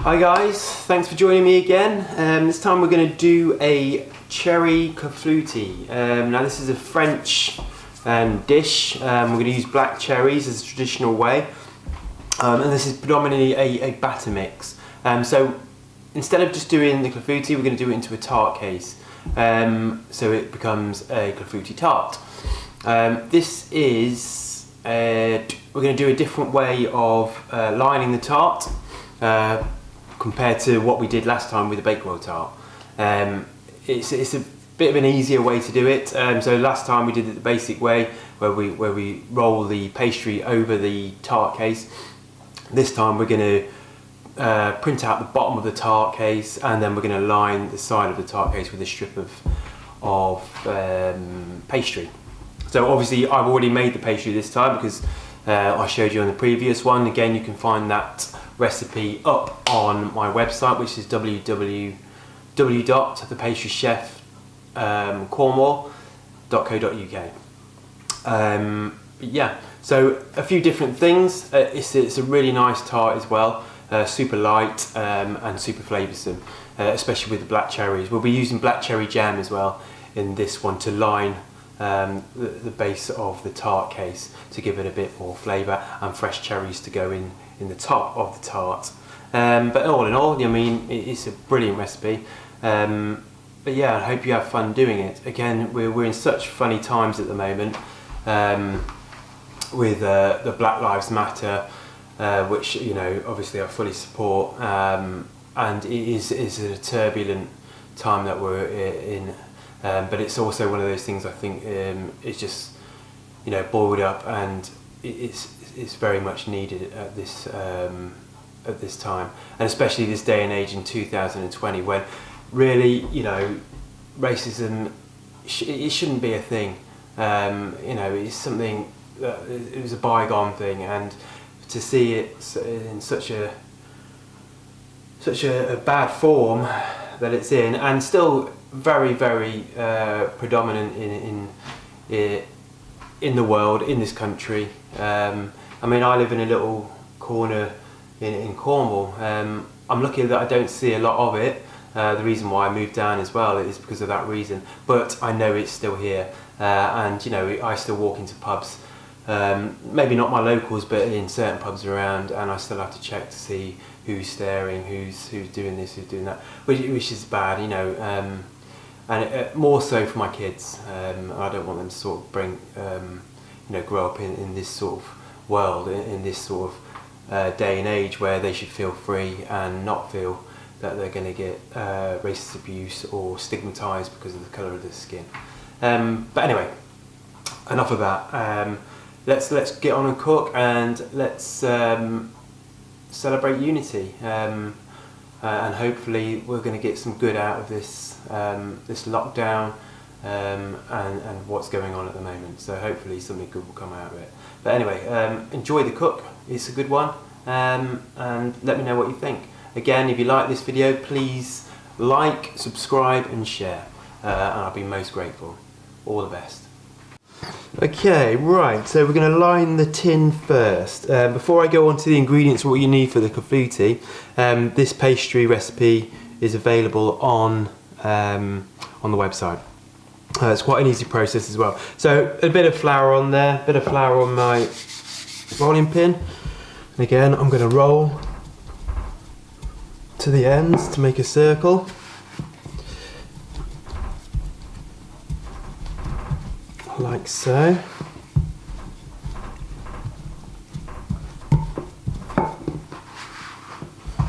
Hi guys, thanks for joining me again. This time we're going to do a cherry clafoutis. Now this is a French dish. We're going to use black cherries as a traditional way, and this is predominantly a batter mix. So instead of just doing the clafoutis, we're going to do it into a tart case, so it becomes a Clafoutis Tart. This is we're going to do a different way of lining the tart compared to what we did last time with the Bakewell tart. It's a bit of an easier way to do it. So last time we did it the basic way, where we roll the pastry over the tart case. This time we're going to print out the bottom of the tart case, and then we're going to line the side of the tart case with a strip of pastry. So obviously I've already made the pastry this time because I showed you on the previous one. Again, you can find that recipe up on my website, which is www.thepastrychefcornwall.co.uk. Yeah, so a few different things. It's a really nice tart as well, super light and super flavoursome, especially with the black cherries. We'll be using black cherry jam as well in this one to line the base of the tart case to give it a bit more flavour, and fresh cherries to go in the top of the tart. But all in all, I mean, it's a brilliant recipe. But yeah, I hope you have fun doing it. Again, we're in such funny times at the moment with the Black Lives Matter, which, you know, obviously I fully support, and it is a turbulent time that we're in. But it's also one of those things I think it's just, you know, boiled up, and it's very much needed at this time, and especially this day and age in 2020, when really, you know, racism it shouldn't be a thing. You know, it's something that it was a bygone thing, and to see it in such a bad form that it's in, and still very predominant in the world, in this country. I mean, I live in a little corner in Cornwall. I'm lucky that I don't see a lot of it. The reason why I moved down as well is because of that reason, but I know it's still here, and you know, I still walk into pubs, maybe not my locals, but in certain pubs around, and I still have to check to see who's staring, who's doing this, who's doing that, which is bad, you know. And more so for my kids. I don't want them to sort of bring, you know, grow up in this sort of world, in this sort of day and age where they should feel free and not feel that they're going to get racist abuse or stigmatised because of the colour of their skin. But anyway, enough of that. Let's get on and cook, and let's celebrate unity. And hopefully we're going to get some good out of this this lockdown and what's going on at the moment. So hopefully something good will come out of it. But anyway, enjoy the cook. It's a good one, and let me know what you think. Again, if you like this video, please like, subscribe and share, and I'll be most grateful. All the best. Okay, right, so we're going to line the tin first. Before I go on to the ingredients, what you need for the clafoutis, this pastry recipe is available on the website. It's quite an easy process as well. So a bit of flour on there, a bit of flour on my rolling pin. And again, I'm going to roll to the ends to make a circle. Like so.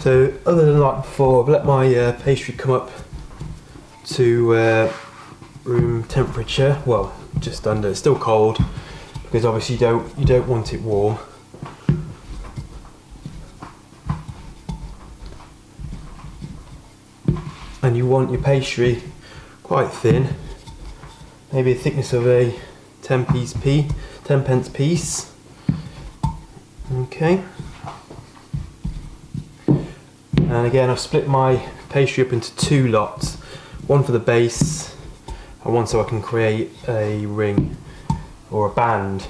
So other than like before, I've let my pastry come up to room temperature. Well, just under. It's still cold because obviously you don't want it warm. And you want your pastry quite thin. Maybe a thickness of a 10 pence piece. Okay. And again, I've split my pastry up into two lots. One for the base, and one so I can create a ring or a band.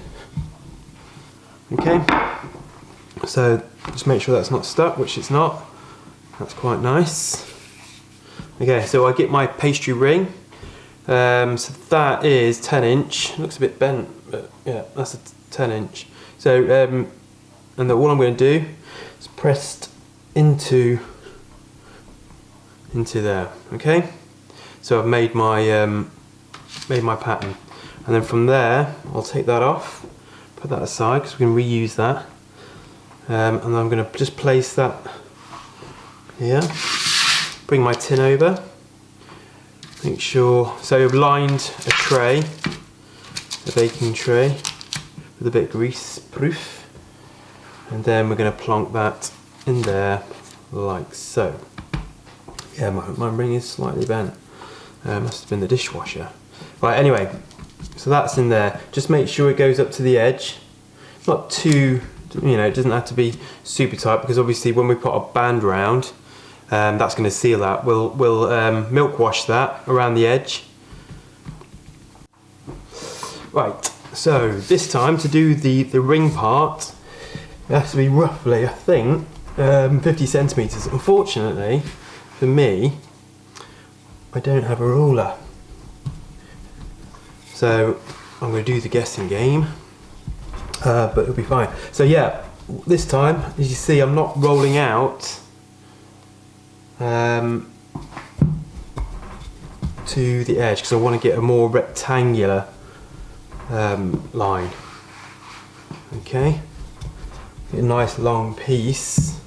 Okay. So just make sure that's not stuck, which it's not. That's quite nice. Okay, so I get my pastry ring. So that is 10-inch. Looks a bit bent, but yeah, that's a 10-inch. So, and all I'm going to do is press into there. Okay. So I've made my pattern, and then from there I'll take that off, put that aside because we can reuse that, and then I'm going to just place that here. Bring my tin over. Make sure, so I've lined a tray, a baking tray, with a bit of grease proof, and then we're going to plonk that in there like so. Yeah, my ring is slightly bent. Must have been the dishwasher. Right, anyway, so that's in there. Just make sure it goes up to the edge. Not too, it doesn't have to be super tight, because obviously when we put a band round, that's going to seal that. We'll milk wash that around the edge. Right, so this time to do the ring part, it has to be roughly, I think, 50 centimetres. Unfortunately, for me, I don't have a ruler. So I'm going to do the guessing game, but it'll be fine. So yeah, this time, as you see, I'm not rolling out to the edge, because I want to get a more rectangular line. Okay, get a nice long piece,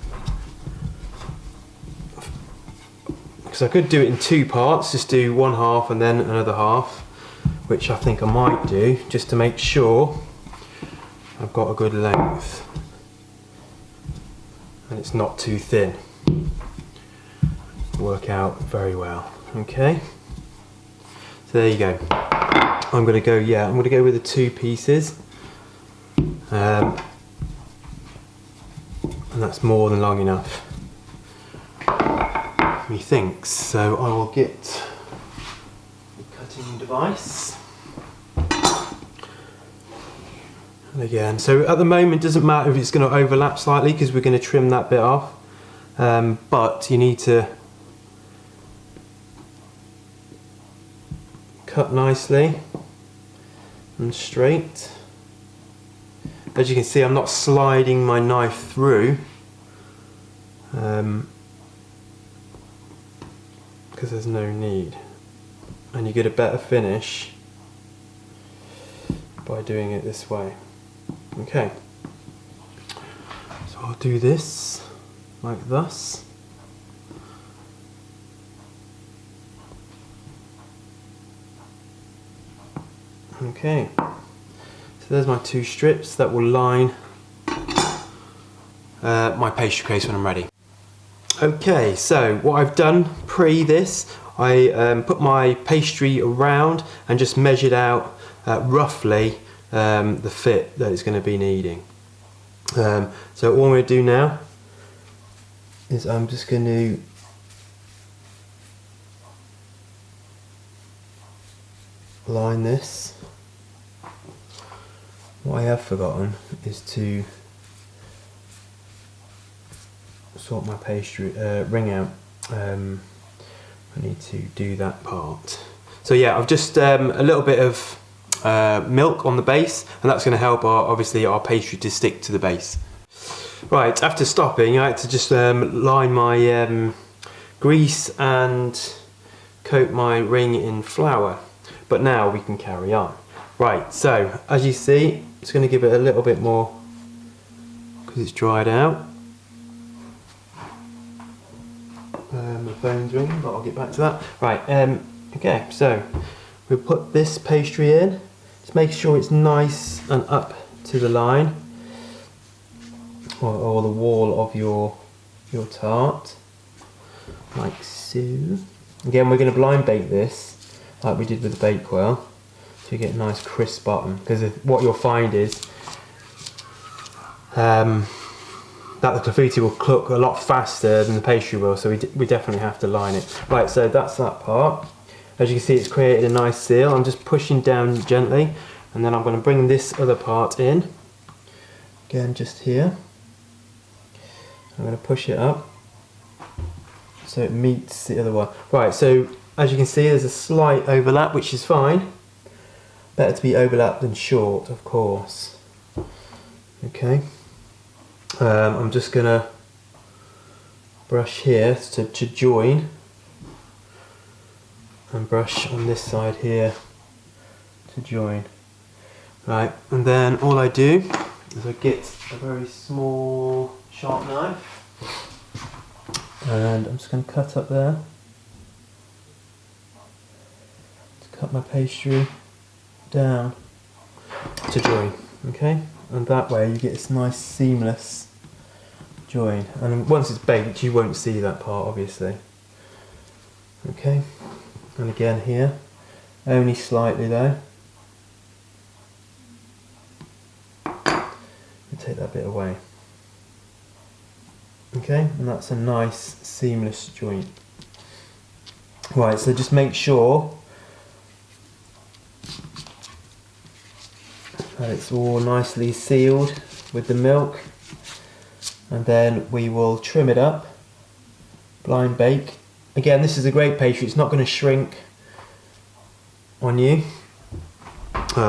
because I could do it in two parts, just do one half and then another half, which I think I might do, just to make sure I've got a good length and it's not too thin. Work out very well. Okay, so there you go. I'm going to go, yeah, I'm going to go with the two pieces, and that's more than long enough, methinks. So I will get the cutting device. And again, so at the moment it doesn't matter if it's going to overlap slightly, because we're going to trim that bit off, but you need to cut nicely and straight. As you can see, I'm not sliding my knife through, because there's no need, and you get a better finish by doing it this way. Okay, so I'll do this like thus. Okay, so there's my two strips that will line my pastry case when I'm ready. Okay, so what I've done pre this, I put my pastry around and just measured out roughly the fit that it's going to be needing. So all I'm going to do now is I'm just going to line this. What I have forgotten is to sort my pastry ring out. I need to do that part. So yeah, I've just a little bit of milk on the base, and that's going to help obviously our pastry to stick to the base. Right, after stopping, I had to just line my grease and coat my ring in flour. But now we can carry on. Right, so as you see, it's going to give it a little bit more because it's dried out. My phone's ringing, but I'll get back to that. Right, okay, so we'll put this pastry in. Just make sure it's nice and up to the line, or the wall of your tart, like so. Again, we're going to blind bake this like we did with the Bakewell, so you get a nice crisp bottom, because what you'll find is that the clafoutis will cook a lot faster than the pastry will, so we definitely have to line it. Right, so that's that part. As you can see, it's created a nice seal. I'm just pushing down gently, and then I'm going to bring this other part in. Again, just here. I'm going to push it up. so it meets the other one. Right, so as you can see there's a slight overlap, which is fine. Better to be overlapped than short, of course. Okay, I'm just gonna brush here to join, and brush on this side here to join. Right, and then all I do is I get a very small sharp knife, and I'm just going to cut up there to cut my pastry down to join. Okay, and that way you get this nice seamless join, and once it's baked you won't see that part obviously. Okay, and again here, only slightly though. Take that bit away. Okay, and that's a nice seamless joint. Right, so just make sure that it's all nicely sealed with the milk, and then we will trim it up, blind bake. Again, this is a great pastry, it's not going to shrink on you,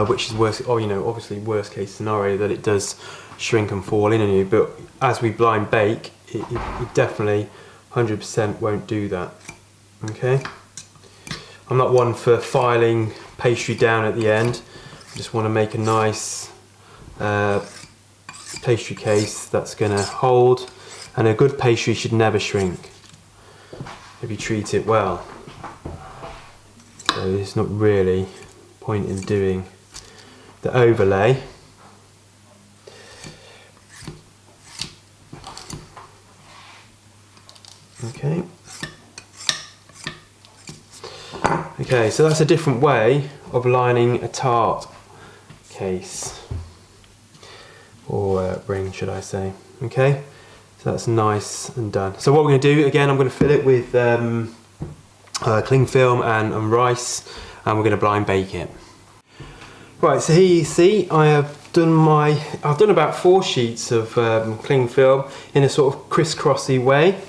which is worst, or obviously worst case scenario that it does shrink and fall in on you, but as we blind bake it definitely 100% won't do that. Okay, I'm not one for filing pastry down at the end. I just want to make a nice pastry case that's going to hold, and a good pastry should never shrink if you treat it well. So there's not really point in doing the overlay. Okay. Okay, so that's a different way of lining a tart case, or ring should I say. Okay, so that's nice and done. So what we're going to do, again, I'm going to fill it with cling film and rice, and we're going to blind bake it. Right, so here you see I've done about 4 sheets of cling film in a sort of crisscrossy way.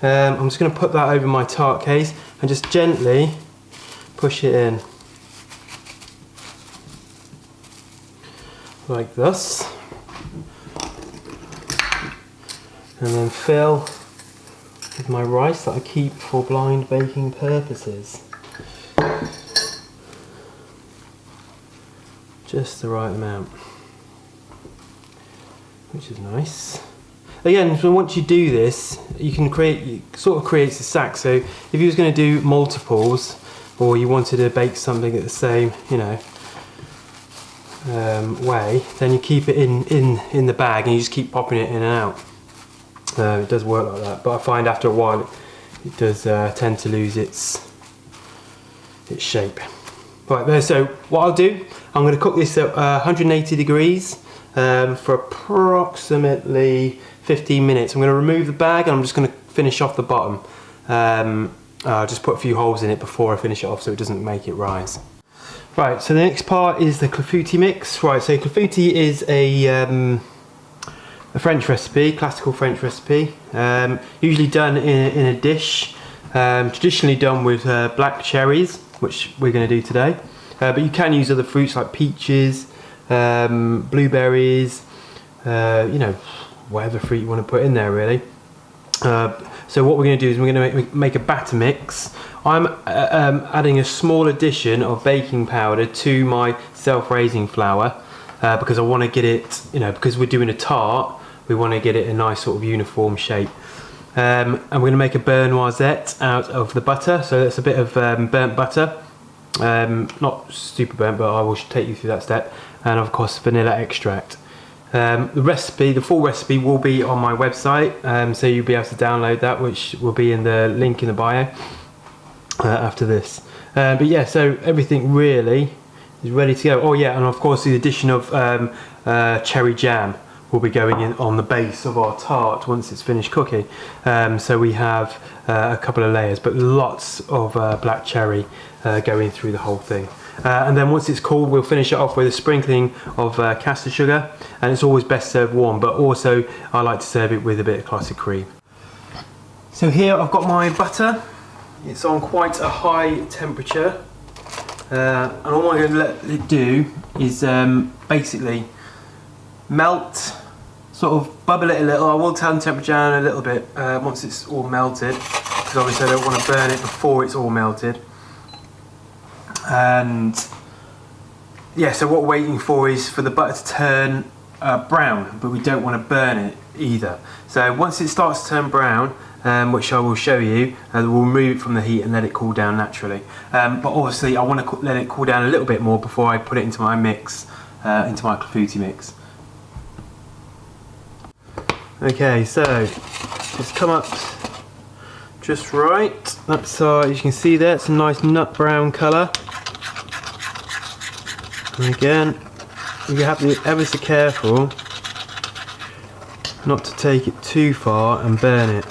I'm just going to put that over my tart case and just gently push it in like this, and then fill with my rice that I keep for blind baking purposes. Just the right amount, which is nice. Again, so once you do this, you can sort of creates a sack. So if you was going to do multiples, or you wanted to bake something at the same, way, then you keep it in the bag and you just keep popping it in and out. It does work like that, but I find after a while it does tend to lose its shape. Right there. So what I'll do, I'm going to cook this at 180 degrees for approximately 15 minutes. I'm going to remove the bag and I'm just going to finish off the bottom. I'll just put a few holes in it before I finish it off so it doesn't make it rise. Right, so the next part is the Clafoutis mix. Right, so Clafoutis is a French recipe, classical French recipe, usually done in a dish, traditionally done with black cherries, which we're going to do today. But you can use other fruits like peaches, blueberries, whatever fruit you want to put in there really. So what we're going to do is we're going to make a batter mix. I'm adding a small addition of baking powder to my self-raising flour because I want to get it, because we're doing a tart, we want to get it a nice sort of uniform shape. And we're going to make a beurre noisette out of the butter, so that's a bit of burnt butter. Not super burnt, but I will take you through that step. And of course vanilla extract. The full recipe will be on my website, so you'll be able to download that, which will be in the link in the bio after this. But yeah, so everything really is ready to go. Oh yeah, and of course the addition of cherry jam will be going in on the base of our tart once it's finished cooking. So we have a couple of layers, but lots of black cherry going through the whole thing. And then once it's cooled, we'll finish it off with a sprinkling of caster sugar, and it's always best served warm, but also I like to serve it with a bit of classic cream. So here I've got my butter. It's on quite a high temperature. And all I'm going to let it do is basically melt, sort of bubble it a little. I will turn the temperature down a little bit once it's all melted, because obviously I don't want to burn it before it's all melted. And yeah, so what we're waiting for is for the butter to turn brown, but we don't want to burn it either. So once it starts to turn brown, which I will show you, we'll remove it from the heat and let it cool down naturally. But obviously I want to let it cool down a little bit more before I put it into my mix, into my clafoutis mix. Okay, so it's come up just right. That's as you can see there, it's a nice nut brown colour. And again, you have to be ever so careful not to take it too far and burn it,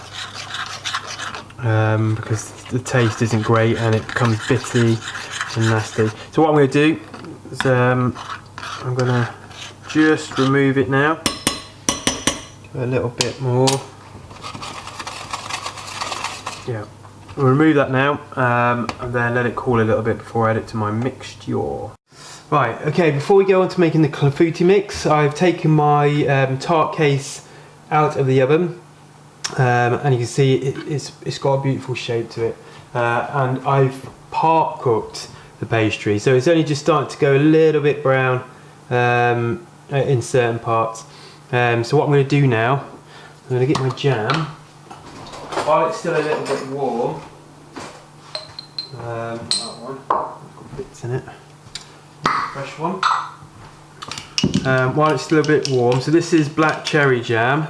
because the taste isn't great and it becomes bitty and nasty. So what I'm going to do is I'm going to just remove it now. A little bit more. Yeah, we'll remove that now and then let it cool a little bit before I add it to my mixture. Right, okay, before we go on to making the clafoutis mix, I've taken my tart case out of the oven, and you can see it's got a beautiful shape to it, and I've part cooked the pastry, so it's only just starting to go a little bit brown in certain parts. So what I'm going to do now, I'm going to get my jam while it's still a little bit warm. That one, I've got bits in it. Fresh one. While it's still a bit warm, so this is black cherry jam.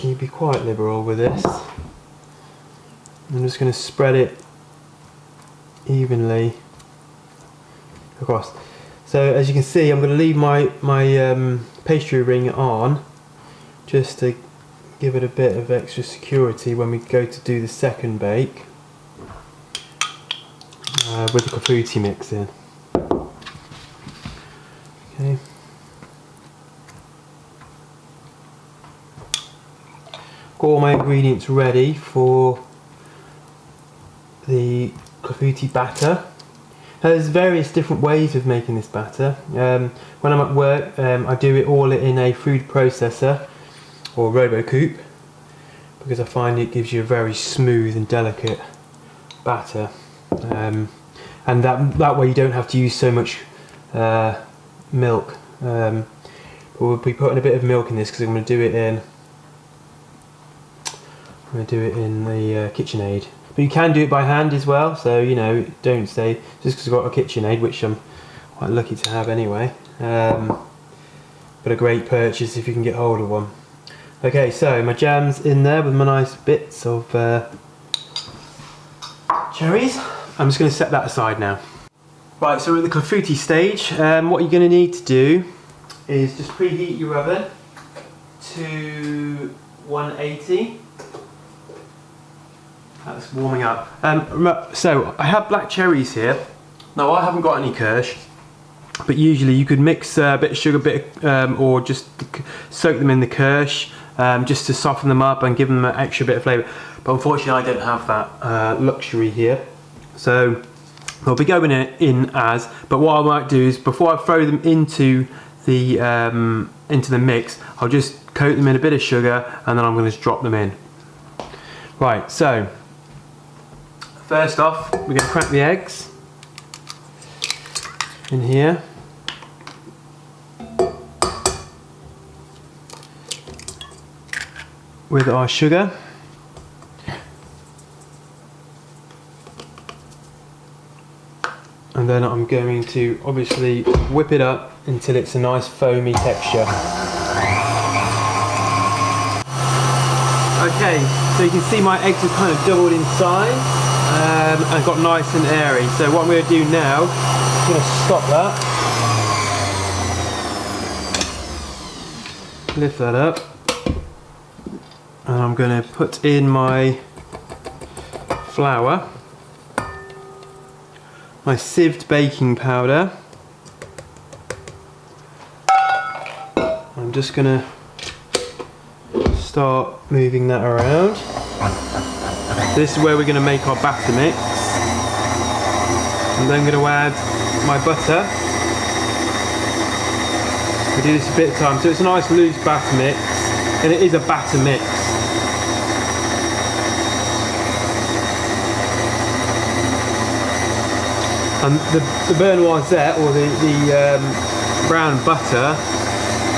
You'd be quite liberal with this. I'm just going to spread it evenly across. So as you can see, I'm going to leave my pastry ring on just to give it a bit of extra security when we go to do the second bake with the clafoutis mix in. Okay. Got all my ingredients ready for the clafoutis batter. There's various different ways of making this batter. When I'm at work, I do it all in a food processor or RoboCoupe, because I find it gives you a very smooth and delicate batter, and that way you don't have to use so much milk. But we'll be putting a bit of milk in this because I'm going to do it in the KitchenAid. But you can do it by hand as well, so you know, don't say just because I've got a KitchenAid, which I'm quite lucky to have anyway, but a great purchase if you can get hold of one. Okay, so my jam's in there with my nice bits of cherries. I'm just going to set that aside now. Right, so we're at the clafoutis stage. What you're going to need to do is just preheat your oven to 180. That's warming up. So I have black cherries here. Now I haven't got any kirsch, but usually you could mix a bit of sugar, or just soak them in the kirsch, just to soften them up and give them an extra bit of flavour. But unfortunately I don't have that luxury here. So I'll be going in as, but what I might do is before I throw them into the mix, I'll just coat them in a bit of sugar and then I'm going to drop them in. Right, so first off, we're going to crack the eggs in here. With our sugar. And then I'm going to obviously whip it up until it's a nice foamy texture. Okay, so you can see my eggs have kind of doubled in size. And got nice and airy. So what I'm going to do now, I'm going to stop that, lift that up, and I'm going to put in my flour, my sieved baking powder. I'm just going to start moving that around. This is where we're going to make our batter mix. I'm then going to add my butter. I do this a bit of time, so it's a nice loose batter mix, and it is a batter mix. And the beurre noisette, or the brown butter,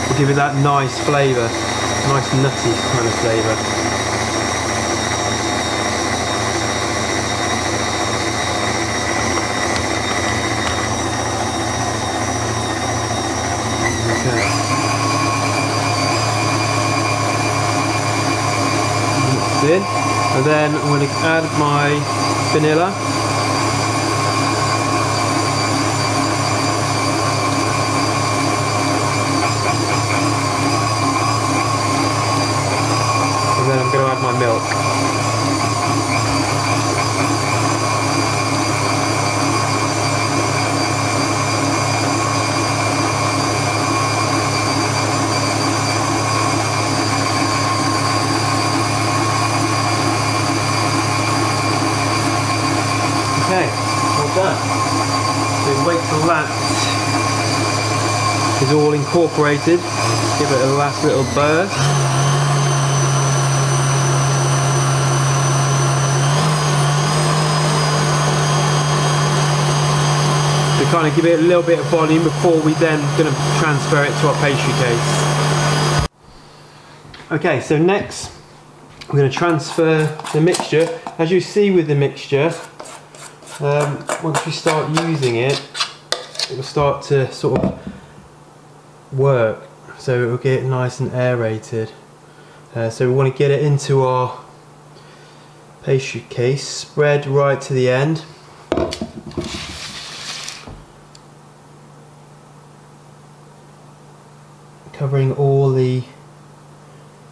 will give it that nice flavour, nice nutty kind of flavour. Okay. Mix in, and then I'm going to add my vanilla. And then I'm going to add my milk. Okay, all done. So wait till that is all incorporated. Give it a last little burst. To kind of give it a little bit of volume before we then going to transfer it to our pastry case. Okay, so next we're going to transfer the mixture. As you see with the mixture, once we start using it, it will start to sort of work, so it will get nice and aerated. So we want to get it into our pastry case, spread right to the end. Covering all the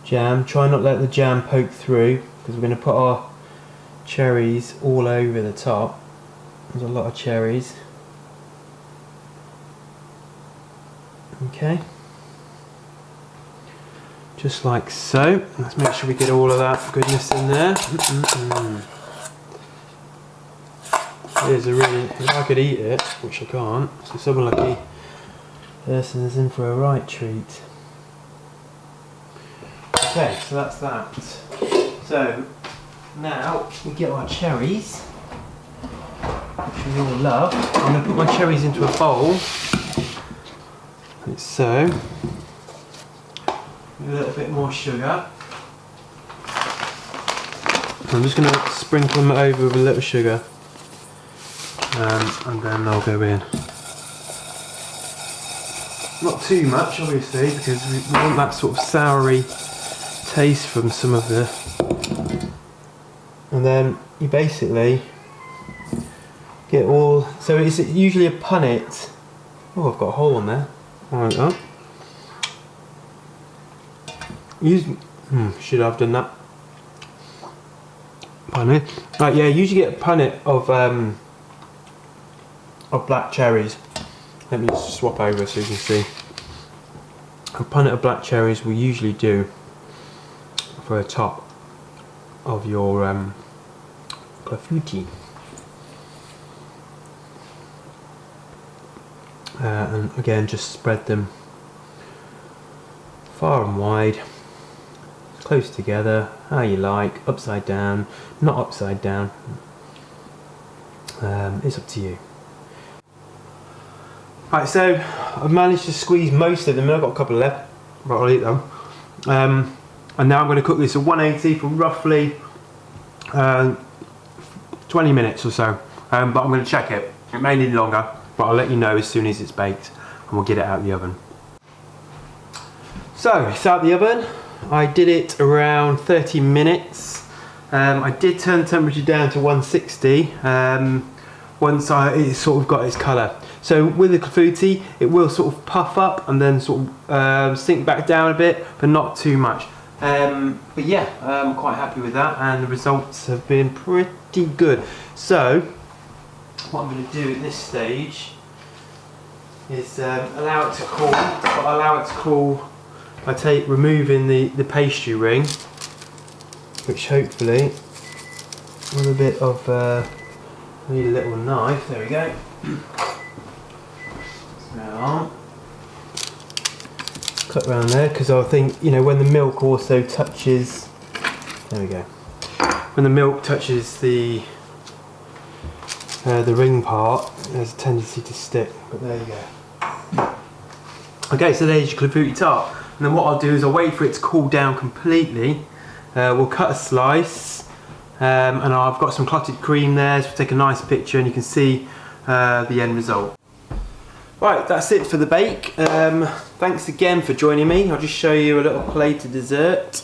jam. Try not to let the jam poke through, because we're going to put our cherries all over the top. There's a lot of cherries. Okay. Just like so. Let's make sure we get all of that goodness in there. Here's a really, if I could eat it, which I can't, so someone lucky person is in for a right treat. Okay, so that's that. So now we get our cherries, which we all love. I'm going to put my cherries into a bowl, like so. A little bit more sugar. I'm just going to sprinkle them over with a little sugar, and then they'll go in. Not too much, obviously, because we want that sort of soury taste from some of the. And then you basically get all. So it's usually a punnet. Oh, I've got a hole in there. Like that. Should have done that. Punnet. Right, yeah. Usually get a punnet of black cherries. Let me just swap over so you can see. A punnet of black cherries we usually do for a top of your clafoutis. And again, just spread them far and wide, close together, how you like, upside down, not upside down. It's up to you. Right, so I've managed to squeeze most of them. I've got a couple left, but I'll eat them. And now I'm going to cook this at 180 for roughly 20 minutes or so. But I'm going to check it. It may need longer, but I'll let you know as soon as it's baked, and we'll get it out of the oven. So it's out of the oven. I did it around 30 minutes. I did turn the temperature down to 160 once it sort of got its colour. So with the clafoutis, it will sort of puff up and then sort of sink back down a bit, but not too much. But yeah, I'm quite happy with that, and the results have been pretty good. So what I'm going to do at this stage is allow it to cool, but allow it to cool I take removing the pastry ring, which hopefully with a bit of I need a little knife. There we go. Now cut around there, because I think, you know, when the milk also touches, there we go, when the milk touches the ring part, there's a tendency to stick, but there you go. Okay, so there's your Clafoutis tart, and then what I'll do is I'll wait for it to cool down completely. We'll cut a slice, and I've got some clotted cream there, so we'll take a nice picture and you can see the end result. Right, that's it for the bake. Thanks again for joining me. I'll just show you a little plate of dessert,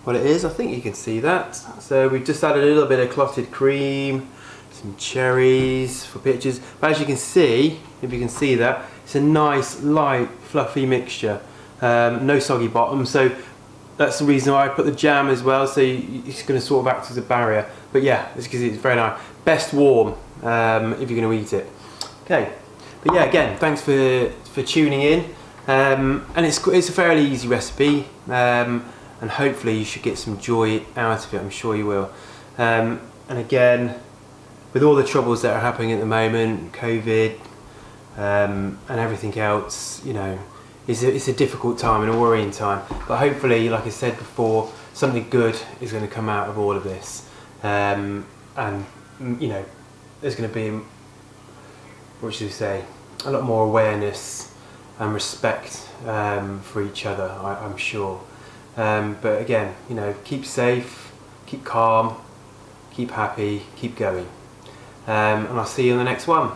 what it is. I think you can see that. So we've just added a little bit of clotted cream, some cherries for pictures. But as you can see, if you can see that, it's a nice, light, fluffy mixture. No soggy bottom, so that's the reason why I put the jam as well, so it's going to sort of act as a barrier. But yeah, as you can see, it's very nice. Best warm if you're going to eat it. Okay. But yeah, again, thanks for tuning in, and it's a fairly easy recipe, and hopefully you should get some joy out of it. I'm sure you will. And again, with all the troubles that are happening at the moment, COVID and everything else, you know, it's a difficult time and a worrying time. But hopefully, like I said before, something good is going to come out of all of this, and you know, there's going to be, what should we say, a lot more awareness and respect for each other, I'm sure. But again, you know, keep safe, keep calm, keep happy, keep going. And I'll see you in the next one.